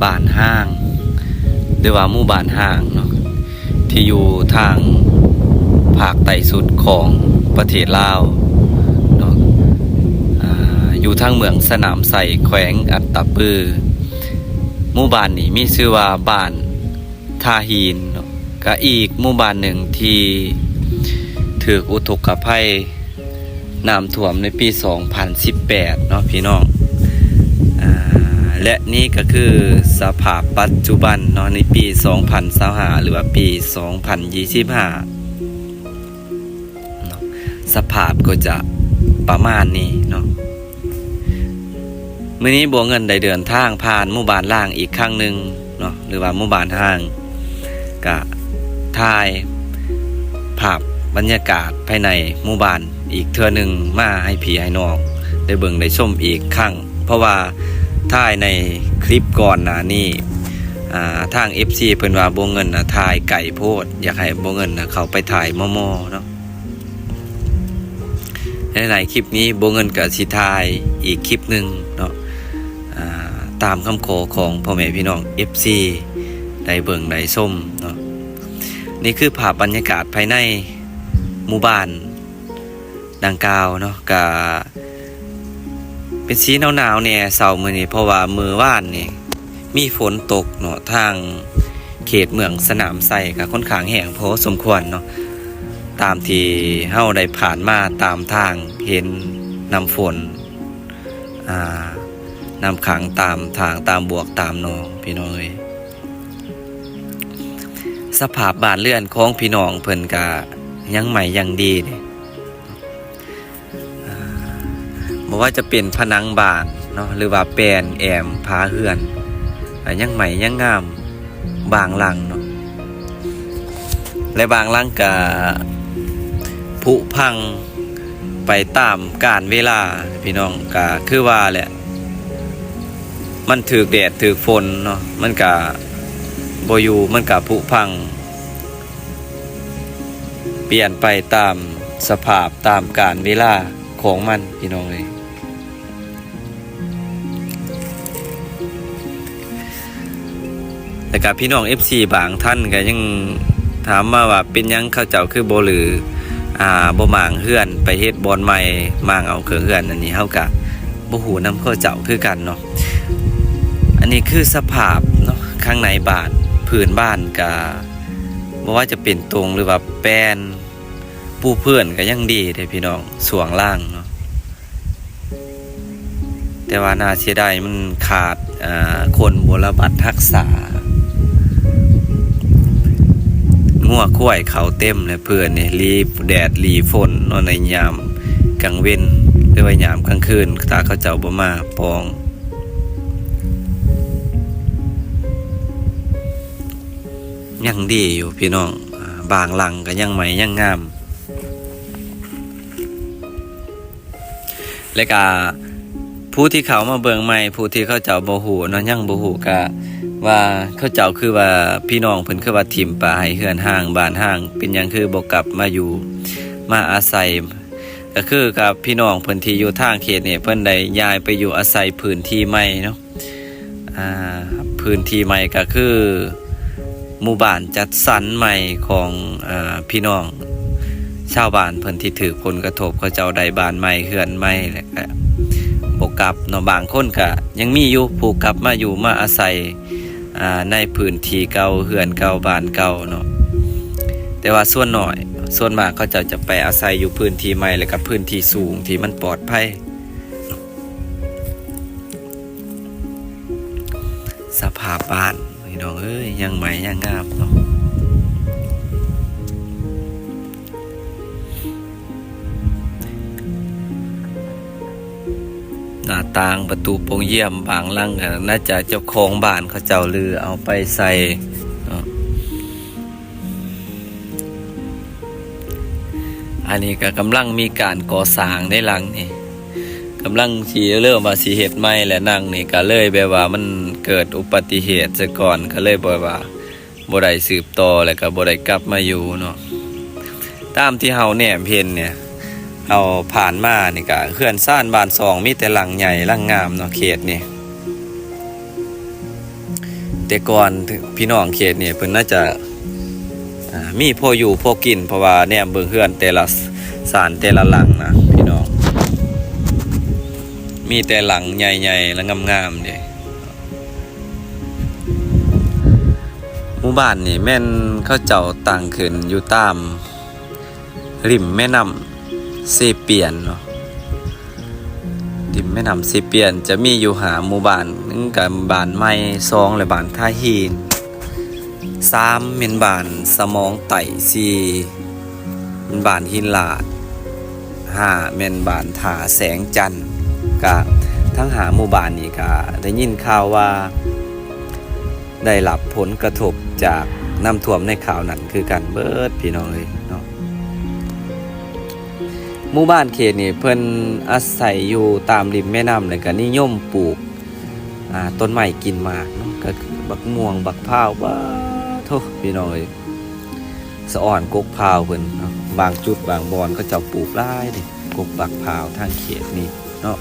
บ้านห้างหรือว่าหมู่บ้านห้างเนาะที่อยู่ทางภาคใต้สุดของประเทศลาวเนาะอยู่ทางเมืองสนามไส่แขวงอัตตปือหมู่บ้านนี้มีชื่อว่าบ้านทาฮีนเนาะก็อีกหมู่บ้านหนึ่งที่ถูกอุทกภัยน้ำท่วมในปี 2018 เนาะพี่น้องและนี่ก็คือสภาพปัจจุบันเนาะในปี 2025 หรือว่าปี 2025 เนาะสภาพก็จะประมาณนี้เนาะมื้อนี้บัวเงินได้เดินทางผ่านหมู่บ้านล่างอีกครั้งหนึ่งเนาะหรือว่าหมู่บ้านห้างก็ถ่ายภาพบรรยากาศภายในหมู่บ้านอีกเทื่อหนึ่งมาให้พี่ให้น้องได้เบิ่งได้ชมอีกครั้งเพราะว่าถ่ายในคลิปก่อนหน้านี้ทาง FC เพิ่นว่าบัวเงินถ่ายไก่โพดอยากให้บัวเงินเข้าไปถ่ายมอเนาะในคลิปนี้บัวเงินก็สิถ่ายอีกคลิปหนึ่งเนาะตามคำขอของพ่อแม่พี่น้อง FC ได้เบิ่งได้ชมเนาะนี่คือภาพบรรยากาศภายในหมู่บ้านดังกล่าวเนาะก็เป็นสีหนาวๆเนี่ยเสาร์มื้อนี้เพราะว่ามื้อวานนี่มีฝนตกเนาะทางเขตเมืองสนามไส่ก็ค่อนข้างแห้งพอสมควรเนาะตามที่เฮาได้ผ่านมาตามทางเห็นน้ำฝนน้ำขังตามทางตามบวกตามหนองพี่น้องเอ้ยสภาพบ้านเรือนของพี่น้องเพิ่นก็ยังใหม่ยังดีเด้บ่ว่าจะเป็นผนังบ้านเนาะหรือว่าแปลนแอมผาเฮือนยังใหม่ยังงามบางหลังเนาะและบางหลังก็ผุพังไปตามกาลเวลาพี่น้องก็คือว่าแหละมันถูกแดดถูกฝนเนาะมันก็บ่อยู่มันก็ผุพังเปลี่ยนไปตามสภาพตามกาลเวลาของมันพี่น้องเลยแต่กับพี่น้อง FC บางท่านก็ยังถามมาว่าเป็นยังเขาเจ้าคือบ่หรือบ่หมางเฮือนไปเฮ็ดบอนใหม่มางเอาเครื่องเฮือนอันนี้เฮาก็บ่ฮู้นำเขาเจ้าคือกันเนาะอันนี้คือสภาพเนาะข้างในบ้านพื้นบ้านก็บ่ว่าจะเป็นตรงหรือว่าแป้นปูเพื่อนก็ยังดีเด้พี่น้องส่วงล่างเนาะแต่ว่าน่าเสียดายมันขาดคนโบราณบัตรรักษางัวควายเขาเต็มเลยเพื่อนนี่รีแดดรีฝนนอนในยามกลางเว้นหรือว่ายามกลางคืนตาเขาเจ้าบ่มาปองยังดีอยู่พี่น้องบางหลังก็ยังใหม่ยังงามและก็ผู้ที่เขามาเบิ่งใหม่ผู้ที่เขาเจ้าบ่ฮู้เนาะยังบ่ฮู้ก็ว่าเขาเจ้าคือว่าพี่น้องเพิ่นคือว่าถิ่มป่าให้เฮือนห้างบ้านห้างเป็นหยังคือบ่กลับมาอยู่มาอาศัยก็คือกับพี่น้องเพิ่นที่อยู่ทางเขตนี่เพิ่นได้ย้ายไปอยู่อาศัยพื้นที่ใหม่เนาะพื้นที่ใหม่ก็คือหมู่บ้านจัดสรรใหม่ของพี่น้องชาวบ้านเพิ่นที่ถือผลกระทบเขาเจ้าได้บ้านใหม่เฮือนใหม่แล้วก็บ่กลับเนาะบางคนก็ยังมีอยู่ผู้กลับมาอยู่มาอาศัยในพื้นที่เก่าเฮือนเก่าบ้านเก่าเนาะแต่ว่าส่วนน้อยส่วนมากเขาจะไปอาศัยอยู่พื้นที่ใหม่แล้วก็พื้นที่สูงที่มันปลอดภัยสภาพบ้านพี่น้องเอ้ยยังใหม่ยังงามเนาะหน้าต่างประตูโปร่งเยี่ยมบางหลังน่าจะเจ้าของบ้านเขาเจ้าลือเอาไปใส่อันนี้ก็กำลังมีการก่อสร้างในหลังนี่กำลังสิเริ่มว่าสิเฮ็ดใหม่และนั่งนี่ก็เลยแบบว่ามันเกิดอุบัติเหตุซะก่อนก็เลยแบบว่าบ่ได้สืบต่อแล้วก็บ่ได้กลับมาอยู่เนาะตามที่เฮาแนมเห็นเนี่ยเอาผ่านมานี่ก็เฮือนซ่านบ้าน2มีแต่หลังใหญ่หลังงามเนาะเขตนี่ แต่ก่อนพี่น้องเขตนี่เพิ่นน่าจะมีพออยู่พอกินเพราะว่าแนมเบิ่งเฮือนแต่ละศาลแต่ละหลังนะพี่น้องมีแต่หลังใหญ่ๆและงามๆเด้หมู่บ้านนี่แม่นเขาเจ้าตั้งขึ้นอยู่ตามริมแม่น้ำเซเปียนเนาะริมแม่น้ำเซเปียนจะมีอยู่หาหมู่บ้านนึงกับบ้านใหม่2และบ้านท่าหิน3เป็นบ้านสมองไต่4เป็นบ้านหินลาด5เป็นบ้านท่าแสงจันทร์ก็ทั้งหาหมู่บ้านนี่ก็ได้ยินข่าวว่าได้รับผลกระทบจากน้ำท่วมในข่าวนั้นคือกันเบิดพี่น้องเลยเนาะหมู่บ้านเขตนี่เพิ่นอาศัยอยู่ตามริมแม่น้ำเลยก็นิยมปลูกต้นไม้กินหมากเนาะก็คือบักม่วงบักพร้าวว้าโธ่พี่น้องเลยสะอ่อนกกพร้าวเพิ่นเนาะบางจุดบางบอนก็เจ้าปลูกหลายนี่กกบักพร้าวทางเขตนี่เนาะ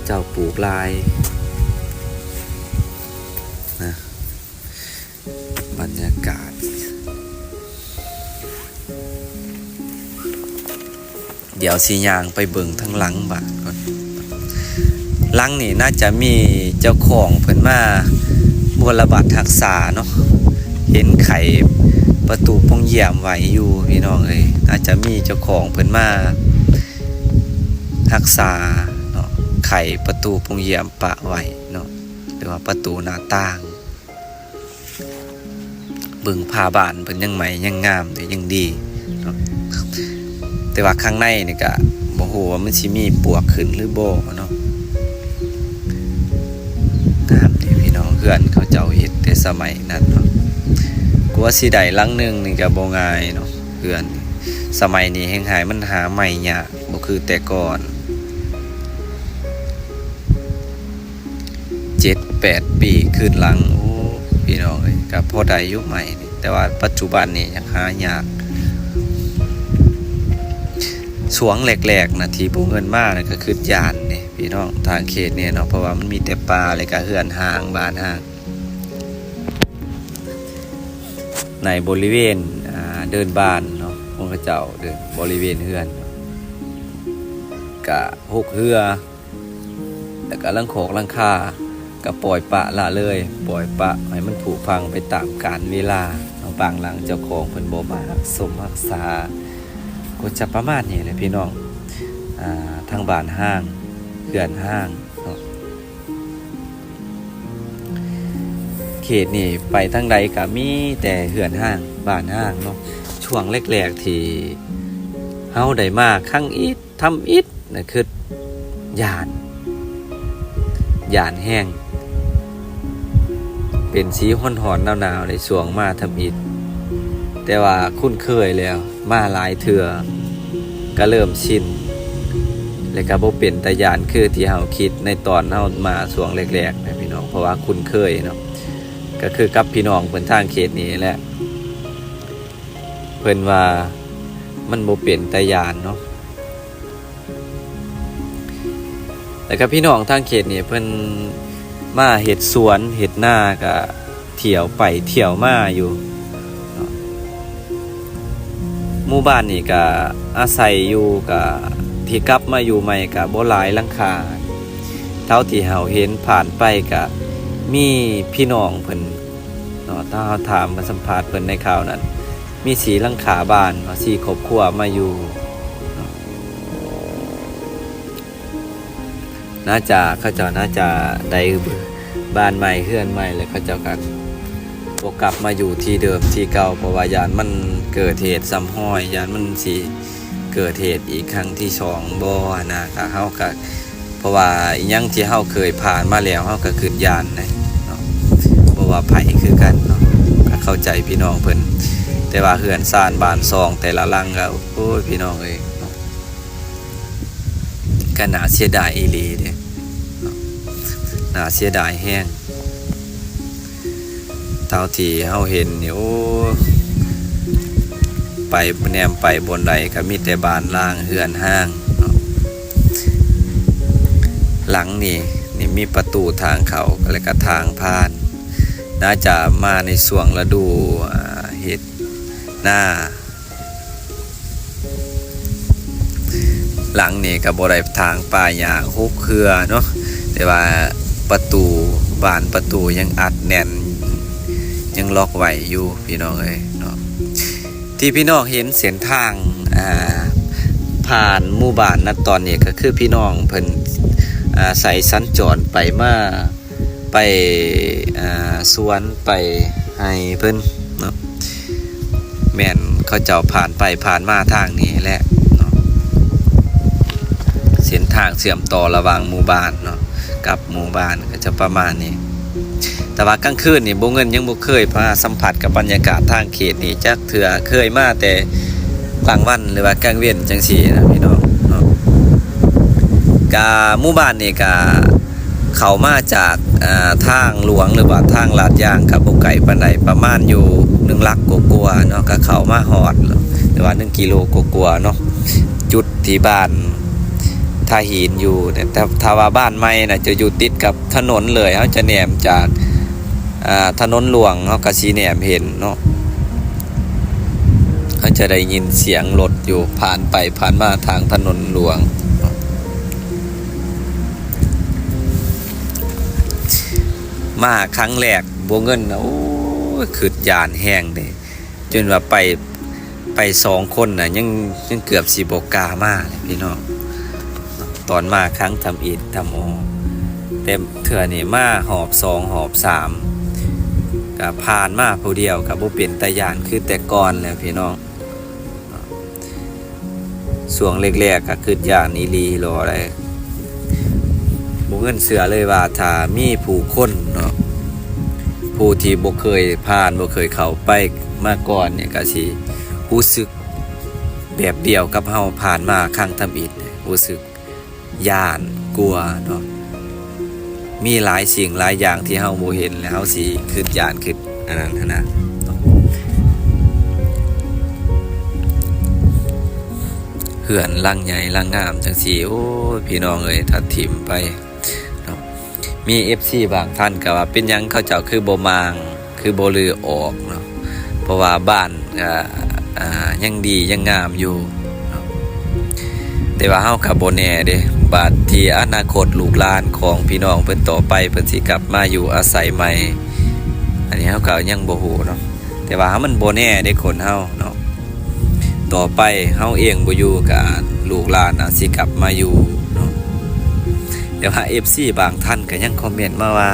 เจ้าปลูกหลายนะบรรยากาศเดี๋ยวสิย่างไปเบิ่งทั้งหลังบ้านก่อนหลังนี่น่าจะมีเจ้าของเพิ่นมาบรบัตรรักษาเนาะเห็นไข่ประตูพงเยี่ยมไว้อยู่พี่น้องเอ้ยน่าจะมีเจ้าของเพิ่นมารักษาเนาะไข่ประตูพงเยี่ยมปะไว้เนาะหรือว่าประตูหน้าต่างเบิ่งผ้าบ้านเพิ่นยังใหม่ยังงามแต่ยังดีเนาะแต่ว่าข้างในนี่ก็บ่ฮู้ว่ามันสิมีปลวกขึ้นหรือบ่เนาะงามดีพี่น้องเฮือนเขาเจ้าเฮ็ดแต่สมัยนั้นเนาะกว่าสิได้หลังนึงนี่ก็บ่ง่ายเนาะเฮือนสมัยนี้แฮงหายมันหาใหม่ยากบ่คือแต่ก่อน 7-8 ปีขึ้นหลังโอ้พี่น้องเอ้ยก็พอได้อยู่ใหม่นี่แต่ว่าปัจจุบันนี่ยังหายากช่วงแรกๆนะที่พวกเงินมากนะก็คือยานนี่พี่น้องทางเขตเนี่ยเนาะเพราะว่ามันมีแต่ป่าเลยก็เฮือนห่างบ้านห่างในบริเวณเดินบ้านเนาะพวกเจ้าเดินบริเวณเฮือนกะหกเฮือแล้วก็ลังโขกลังคาก็ปล่อยปะละเลยปล่อยปะให้มันผุพังไปตามกาลเวลาบางหลังเจ้าของเพิ่นบ่มาสมรักษาก็จะประมาณนี้แหละพี่น้องทางบ้านห้างเขื่อนห้างเนาะเขตนี่ไปทางใดก็มีแต่เขื่อนห้างบ้านห้างเนาะช่วงแรกๆที่เฮาได้มาครั้งอิฐทำอิฐนั่นคือย่านแห้งเป็นสีฮ้อนๆหนาวๆในช่วงมาทำอิฐแต่ว่าคุ้นเคยแล้วมาหลายเทื่อก็เริ่มชินแล้วก็บ่เป็นตาย่านคือที่เฮาคิดในตอนเฮามาช่วงแรกๆนะพี่น้องเพราะว่าคุ้นเคยเนาะก็คือกับพี่น้องเพิ่นทางเขตนี้แหละเพิ่นว่ามันบ่เป็นตาย่านเนาะแล้วก็พี่น้องทางเขตนี้เพิ่นมาเฮ็ดสวนเฮ็ดนาก็เที่ยวไปเที่ยวมาอยู่หมู่บ้านนี่ก็อาศัยอยู่ก็ที่กลับมาอยู่ใหม่ก็บ่หลายหลังคาเท่าที่เฮาเห็นผ่านไปก็มีพี่น้องเพิ่นเนาะถ้าเฮาถามมาสัมภาษณ์เพิ่นในข่าวนั้นมี4หลังคาบ้าน4ครอบครัวมาอยู่น่าจะเขาเจ้าน่าจะได้บ้านใหม่เฮือนใหม่แล้วเขาเจ้าก็บ่กลับมาอยู่ที่เดิมที่เก่าเพราะว่ายานมันเกิดเหตุซ้ำห้อยยานมันสิเกิดเหตุอีกครั้งที่2บ่นะก็เฮาก็เพราะว่าอีหยังที่เฮาเคยผ่านมาแล้วเฮาก็คิดยานนะเนาะบ่ว่าไผคือกันเนาะก็เข้าใจพี่น้องเพิ่นแต่ว่าเฮือนซ่านบ้านซองแต่ละหลังก็โอ้ยพี่น้องเอ้ยเนาะก็น่าเสียดายอีหลีเด้น่าเสียดายแฮงเท่าที่เฮาเห็นนี่โอ้ไปแนมไปบนใดก็มีแต่บ้านล่างเฮือนห้างหลังนี่ นี่มีประตูทางเขาและก็ทางผ่านน่าจะมาในช่วงฤดูเฮ็ดหน้าหลังนี่ก็บ่ได้ทางป่าหญ้าคุกเครือเนาะแต่ว่าประตูบ้านประตูยังอัดแน่นยังล็อกไว้อยู่พี่น้องเอ้ยเนาะที่พี่น้องเห็นเส้นทางผ่านหมู่บ้านณตอนนี้ก็คือพี่น้องเพิ่นใส่สัญจรไปมาไปสวนไปให้เพิ่นเนาะแม่นเขาเจ้าผ่านไปผ่านมาทางนี้แหละเนาะเส้นทางเชื่อมต่อระหว่างหมู่บ้านเนาะกับหมู่บ้านก็จะประมาณนี้แต่ว่ากลางคืนนี่บ่เงินยังบ่เคยมาสัมผัสกับบรรยากาศทางเขตนี่จักเทื่อเคยมาแต่กลางวันหรือว่ากลางเว้นจังซี่นะพี่น้องเนาะกะหมู่บ้านนี่ก็เข้ามาจากทางหลวงหรือว่าทางลาดยางกับบ่ไกลปานใดประมาณอยู่1ลักกว่าๆเนาะก็เข้ามาฮอดหรือว่า1กิโลกว่าๆเนาะจุดที่บ้านท่าหินอยู่แต่ถ้าว่าบ้านใหม่น่ะจะอยู่ติดกับถนนเลยเฮาจะแหนมจากถนนหลวงเฮาก็สิแหนมเห็นเนาะเฮาจะได้ยินเสียงรถอยู่ผ่านไปผ่านมาทางถนนหลวงมาครั้งแรกบ่เงินโอ้ยขึ้นยานแห้งเด้จนว่าไป2คนน่ะยังเกือบสิบ่กล้ามาเลยพี่น้องตอนมาครั้งทำอิฐทำโอแต่เทื่อนี่มาหอบ2หอบ3ก็ผ่านมาผู้เดียวก็บ่เป็นตาย่านคือแต่ก่อนแล้วพี่น้องช่วงแรกๆก็ขึ้นยานอีหลีรอได้บ่เงินเสือเลยว่าถ้ามีผู้คนเนาะผู้ที่บ่เคยผ่านบ่เคยเข้าไปมาก่อนเนี่ยก็สิรู้สึกแบบเดียวกับเฮาผ่านมาครั้งทำอิฐรู้สึกย่านกลัวเนาะมีหลายสิ่งหลายอย่างที่เฮาบ่เห็นแล้วเฮาสิคิดย่านคิดอันนั้นนะเหือนลังใหญ่ลังงามจังซี่โอ้ยพี่น้องเอ้ยถ้าทิ่มไปมี FC บางท่านก็ว่าเป็นหยังเขาเจ้าคือบ่มางคือบ่ลือออกเนาะเพราะว่าบ้านยังดียังงามอยู่เนาะแต่ว่าเฮาก็บ่แน่เด้บาดที่อนาคตลูกหลานของพี่น้องเพิ่นต่อไปเพิ่นสิกลับมาอยู่อาศัยใหม่อันนี้เฮาก็ยังบ่ฮู้เนาะแต่ว่ามันบ่แน่เด้คนเฮาเนาะต่อไปเฮาเองบ่อยู่ก็ลูกหลานสิกลับมาอยู่แต่ว่า FC บางท่านก็ยังคอมเมนต์มาว่า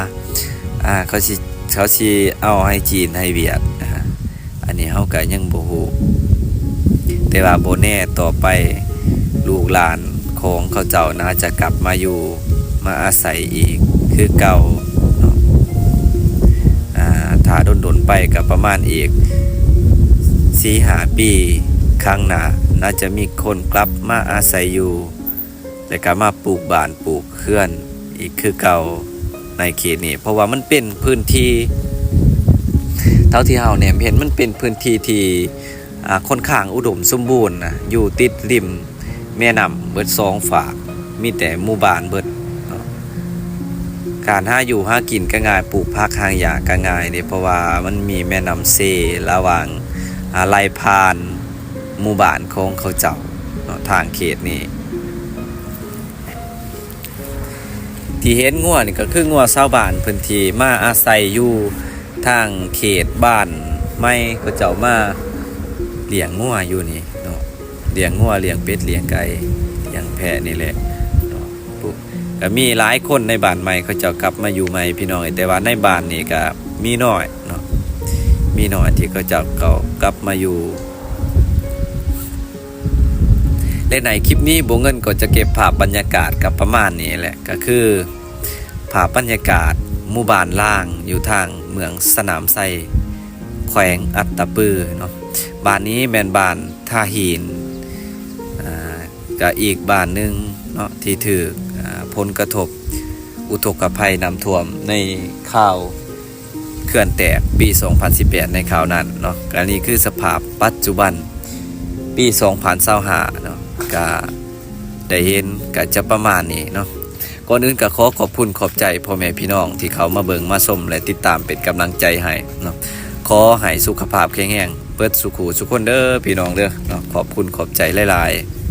เขาสิเอาให้จีนให้เวียดอันนี้เฮาก็ยังบ่ฮู้แต่ว่าบ่แน่ต่อไปลูกหลานของเขาเจ้าน่าจะกลับมาอยู่มาอาศัยอีกคือเก่าเนาะถ้าดนๆไปก็ประมาณอีก 4-5 ปีข้างหน้าน่าจะมีคนกลับมาอาศัยอยู่แล้วก็มาปลูกบ้านปลูกเรือนอีกคือเก่าในเขตนี้เพราะว่ามันเป็นพื้นที่เท่าที่เฮาเนี่ยเห็นมันเป็นพื้นที่ที่ค่อนข้างอุดมสมบูรณ์นะอยู่ติดริมแม่น้ำเบิด2ฝากมีแต่หมู่บ้านเบิดการหาอยู่หากินก็ง่ายปลูกผักหาหญ้าก็ง่ายนี่เพราะว่ามันมีแม่น้ำเซระหว่างไหลผ่านหมู่บ้านของเขาเจ้าทางเขตนี้ที่เห็นงัวนี่ก็คืองัวชาวบ้านพื้นที่มาอาศัยอยู่ทางเขตบ้านไม่เขาเจ้ามาเลี้ยงงัวอยู่นี่เนาะเลี้ยงงัวเลี้ยงเป็ดเลี้ยงไก่เลี้ยงแพะนี่แหละเนาะก็มีหลายคนในบ้านใหม่เขาเจ้ากลับมาอยู่ใหม่พี่น้องแต่ว่าในบ้านนี่ก็มีน้อยเนาะมีน้อยที่เขาเจ้ากลับมาอยู่และในคลิปนี้บ่เงินก็จะเก็บภาพบรรยากาศกับประมาณนี้แหละก็คือภาพบรรยากาศหมู่บ้านล่างอยู่ทางเมืองสนามไซแขวงอัตตปือเนาะบ้านนี้แม่นบ้านท่าหินก็อีกบ้านนึงเนาะที่ถือผลกระทบอุทกภัยน้ำท่วมในข่าวเขื่อนแตกปี 2018 ในข่าวนั้นเนาะอันนี้คือสภาพปัจจุบันปี 2025 เนาะก็ได้เห็นก็จะประมาณนี้เนาะ ก่อนอื่นก็ขอขอบคุณขอบใจพ่อแม่พี่น้องที่เขามาเบิ่งมาชมและติดตามเป็นกำลังใจให้เนาะขอให้สุขภาพแข็งแรงเบิดสุขุสุขคนเด้อพี่น้องเด้อเนาะขอบคุณขอบใจหลายๆ